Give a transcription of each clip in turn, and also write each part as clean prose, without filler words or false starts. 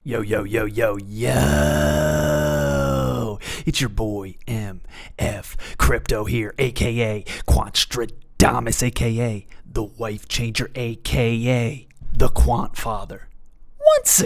Yo, yo, yo, yo, yo. It's your boy MF Crypto here, aka Quant, aka the Wife Changer, aka the Quant Father. Once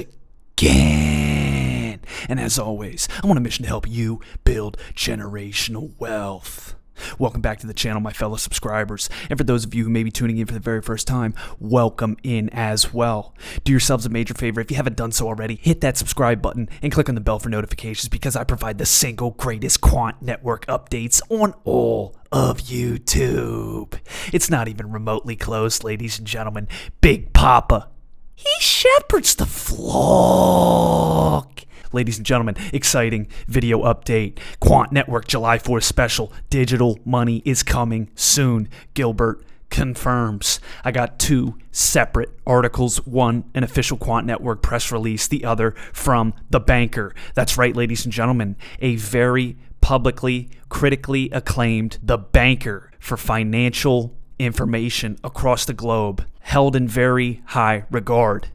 again. And as always, I'm on a mission to help you build generational wealth. Welcome back to the channel, my fellow subscribers. And for those of you who may be tuning in for the very first time, welcome in as well. Do yourselves a major favor. If you haven't done so already, hit that subscribe button and click on the bell for notifications because I provide the single greatest quant network updates on all of YouTube. It's not even remotely close, ladies and gentlemen. Big Papa, he shepherds the flock. Ladies and gentlemen, exciting video update. Quant Network July 4th special. Digital money is coming soon. Gilbert confirms. I got two separate articles. One, an official Quant Network press release. The other from the banker. That's right, ladies and gentlemen. A very publicly, critically acclaimed The Banker for financial information across the globe. Held in very high regard.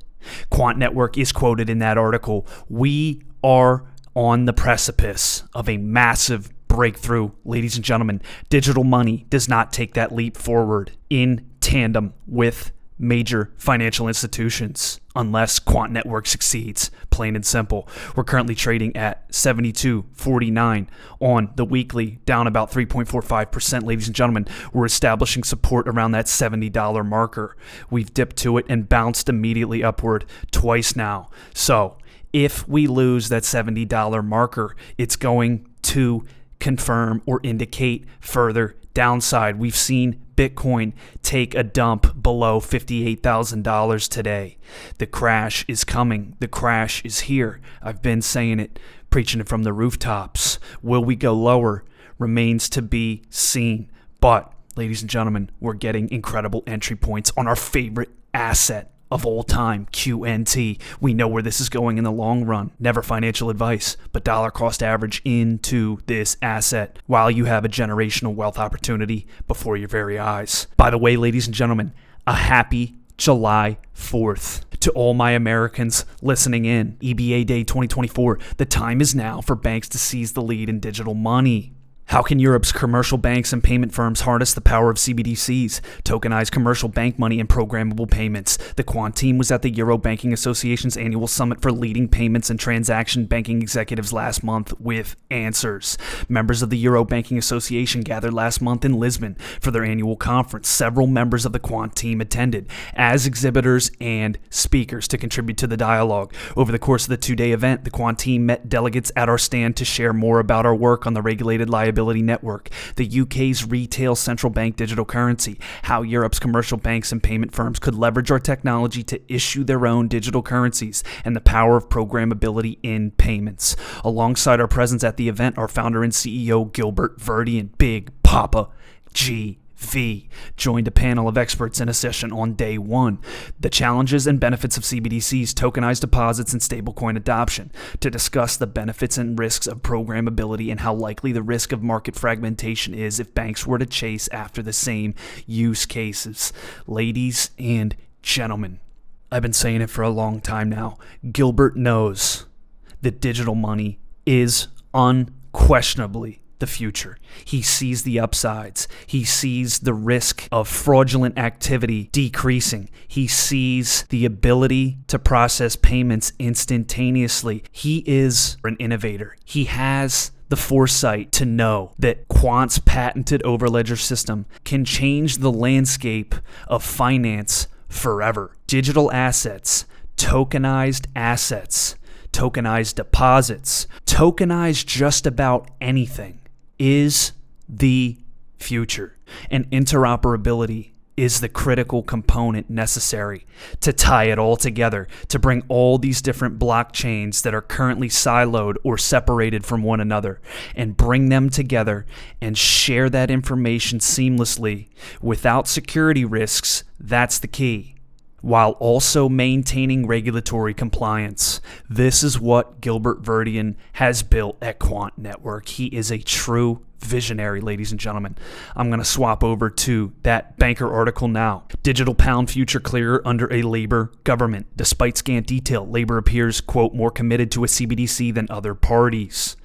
Quant Network is quoted in that article. We are on the precipice of a massive breakthrough, ladies and gentlemen. Digital money does not take that leap forward in tandem with major financial institutions unless Quant Network succeeds, plain and simple. We're currently trading at 72.49 on the weekly, down about 3.45%, ladies and gentlemen. We're establishing support around that $70 marker. We've dipped to it and bounced immediately upward twice now. So if we lose that $70 marker, it's going to confirm or indicate further downside. We've seen Bitcoin take a dump below $58,000 today. The crash is coming. The crash is here. I've been saying it, preaching it from the rooftops. Will we go lower? Remains to be seen. But, ladies and gentlemen, we're getting incredible entry points on our favorite asset of all time, QNT. We know where this is going in the long run. Never financial advice, but dollar cost average into this asset while you have a generational wealth opportunity before your very eyes. By the way, ladies and gentlemen, a happy July 4th to all my Americans listening in. EBA Day 2024. The time is now for banks to seize the lead in digital money. How can Europe's commercial banks and payment firms harness the power of CBDCs, tokenized commercial bank money, and programmable payments? The Quant team was at the Euro Banking Association's annual summit for leading payments and transaction banking executives last month with answers. Members of the Euro Banking Association gathered last month in Lisbon for their annual conference. Several members of the Quant team attended as exhibitors and speakers to contribute to the dialogue. Over the course of the two-day event, the Quant team met delegates at our stand to share more about our work on the regulated liability network, the UK's retail central bank digital currency, how Europe's commercial banks and payment firms could leverage our technology to issue their own digital currencies, and the power of programmability in payments. Alongside our presence at the event, our founder and CEO Gilbert and Big Papa G joined a panel of experts in a session on day one. The challenges and benefits of CBDCs, tokenized deposits, and stablecoin adoption, to discuss the benefits and risks of programmability and how likely the risk of market fragmentation is if banks were to chase after the same use cases. Ladies and gentlemen, I've been saying it for a long time now. Gilbert knows that digital money is unquestionably the future. He sees the upsides. He sees the risk of fraudulent activity decreasing. He sees the ability to process payments instantaneously. He is an innovator. He has the foresight to know that Quant's patented overledger system can change the landscape of finance forever. Digital assets, tokenized assets, tokenized deposits, tokenized just about anything is the future, and interoperability is the critical component necessary to tie it all together, to bring all these different blockchains that are currently siloed or separated from one another and bring them together and share that information seamlessly without security risks. That's the key. while also maintaining regulatory compliance. This is what Gilbert Verdian has built at Quant Network. He is a true visionary, ladies and gentlemen. I'm going to swap over to that banker article now. Digital pound future clearer under a Labor government. Despite scant detail, Labor appears, quote, more committed to a CBDC than other parties.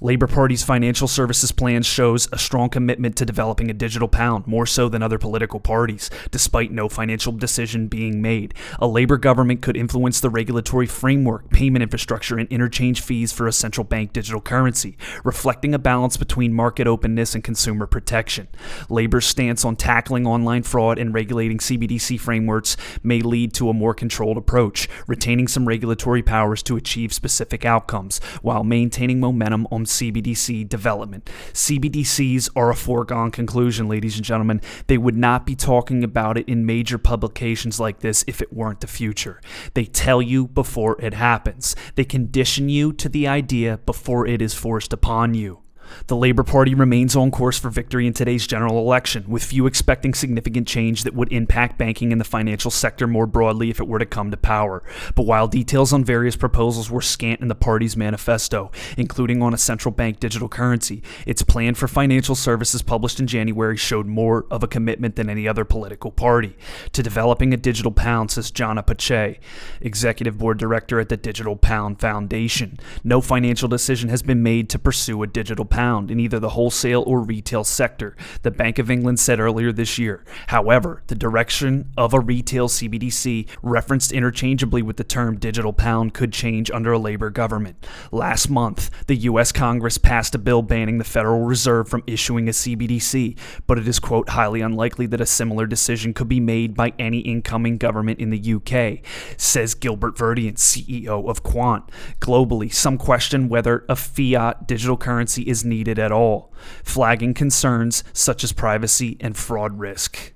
Labor Party's financial services plan shows a strong commitment to developing a digital pound, more so than other political parties, despite no financial decision being made. A Labor government could influence the regulatory framework, payment infrastructure, and interchange fees for a central bank digital currency, reflecting a balance between market openness and consumer protection. Labor's stance on tackling online fraud and regulating CBDC frameworks may lead to a more controlled approach, retaining some regulatory powers to achieve specific outcomes, while maintaining momentum on CBDC development. CBDCs are a foregone conclusion, ladies and gentlemen. They would not be talking about it in major publications like this if it weren't the future. They tell you before it happens. They condition you to the idea before it is forced upon you. The Labor Party remains on course for victory in today's general election, with few expecting significant change that would impact banking and the financial sector more broadly if it were to come to power. But while details on various proposals were scant in the party's manifesto, including on a central bank digital currency, its plan for financial services published in January showed more of a commitment than any other political party to developing a digital pound, says Jana Pache, executive board director at the Digital Pound Foundation. No financial decision has been made to pursue a digital pound in either the wholesale or retail sector, the Bank of England said earlier this year. However, the direction of a retail CBDC, referenced interchangeably with the term digital pound, could change under a Labor government. Last month, the U.S. Congress passed a bill banning the Federal Reserve from issuing a CBDC, but it is, quote, highly unlikely that a similar decision could be made by any incoming government in the UK, says Gilbert Verdian, CEO of Quant. Globally, some question whether a fiat digital currency is needed at all, flagging concerns such as privacy and fraud risk.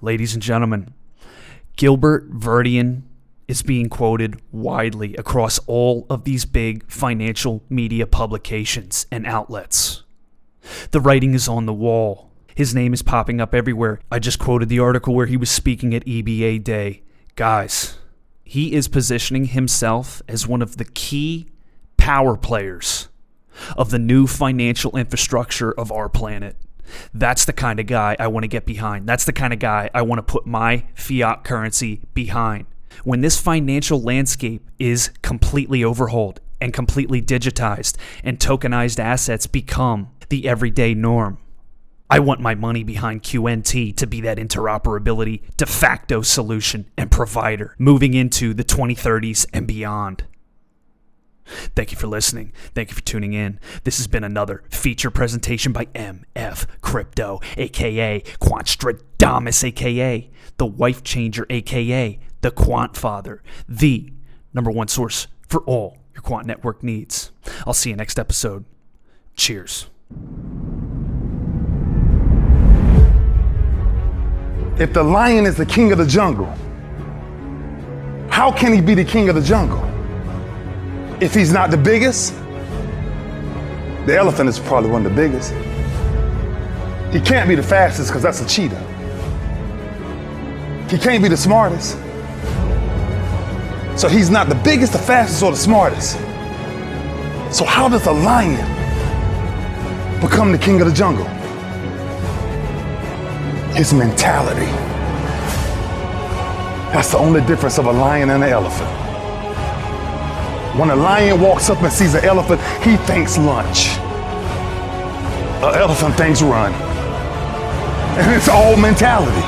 Ladies and gentlemen, Gilbert Verdian is being quoted widely across all of these big financial media publications and outlets. The writing is on the wall. His name is popping up everywhere. I just quoted the article where he was speaking at EBA Day. Guys, he is positioning himself as one of the key power players of the new financial infrastructure of our planet. That's the kind of guy I want to get behind. That's the kind of guy I want to put my fiat currency behind. When this financial landscape is completely overhauled and completely digitized and tokenized assets become the everyday norm, I want my money behind QNT to be that interoperability de facto solution and provider moving into the 2030s and beyond. Thank you for listening. Thank you for tuning in. This has been another feature presentation by MF Crypto, aka Quantstradamus, aka the Wife Changer, aka the Quant Father, the #1 source for all your Quant Network needs. I'll see you next episode. Cheers. If the lion is the king of the jungle, how can he be the king of the jungle? If he's not the biggest, the elephant is probably one of the biggest. He can't be the fastest because that's a cheetah. He can't be the smartest. So he's not the biggest, the fastest, or the smartest. So how does a lion become the king of the jungle? His mentality. That's the only difference of a lion and an elephant. When a lion walks up and sees an elephant, he thinks lunch. An elephant thinks run. And it's all mentality.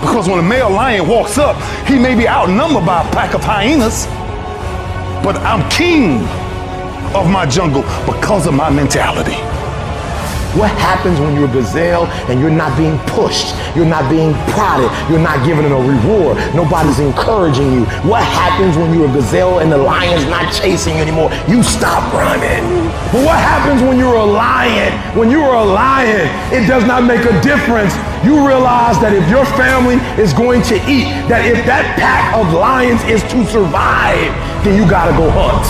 Because when a male lion walks up, he may be outnumbered by a pack of hyenas, but I'm king of my jungle because of my mentality. What happens when you're a gazelle and you're not being pushed, you're not being prodded, you're not given a reward, nobody's encouraging you? What happens when you're a gazelle and the lion's not chasing you anymore? You stop running. But what happens when you're a lion? When you are a lion, it does not make a difference. You realize that if your family is going to eat, that if that pack of lions is to survive, then you gotta go hunt.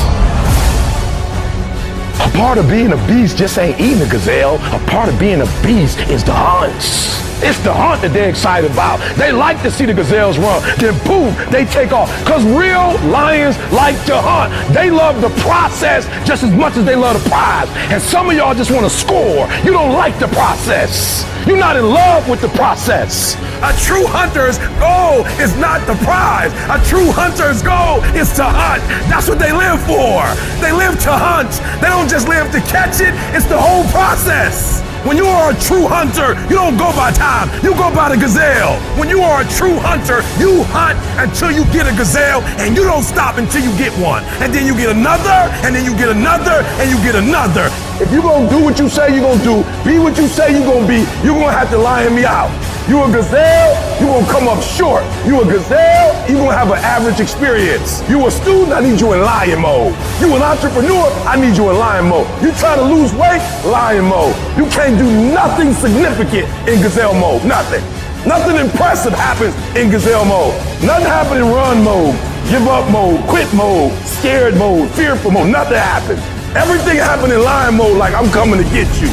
A part of being a beast just ain't eating a gazelle. A part of being a beast is the hunts. It's the hunt that they're excited about. They like to see the gazelles run. Then boom, they take off. Because real lions like to hunt. They love the process just as much as they love the prize. And some of y'all just want to score. You don't like the process. You're not in love with the process. A true hunter's goal is not the prize. A true hunter's goal is to hunt. That's what they live for. They live to hunt. They don't just live to catch it. It's the whole process. When you are a true hunter, you don't go by time, you go by the gazelle. When you are a true hunter, you hunt until you get a gazelle, and you don't stop until you get one. And then you get another, and then you get another, and you get another. If you're gonna do what you say you're gonna do, be what you say you're gonna be, you're gonna have to lion me out. You a gazelle, you're gonna come up short. You a gazelle, you're gonna have an average experience. You a student, I need you in lion mode. You an entrepreneur, I need you in lion mode. You trying to lose weight, lion mode. You can't do nothing significant in gazelle mode, nothing. Nothing impressive happens in gazelle mode. Nothing happens in run mode, give up mode, quit mode, scared mode, fearful mode, nothing happens. Everything happens in lion mode like I'm coming to get you.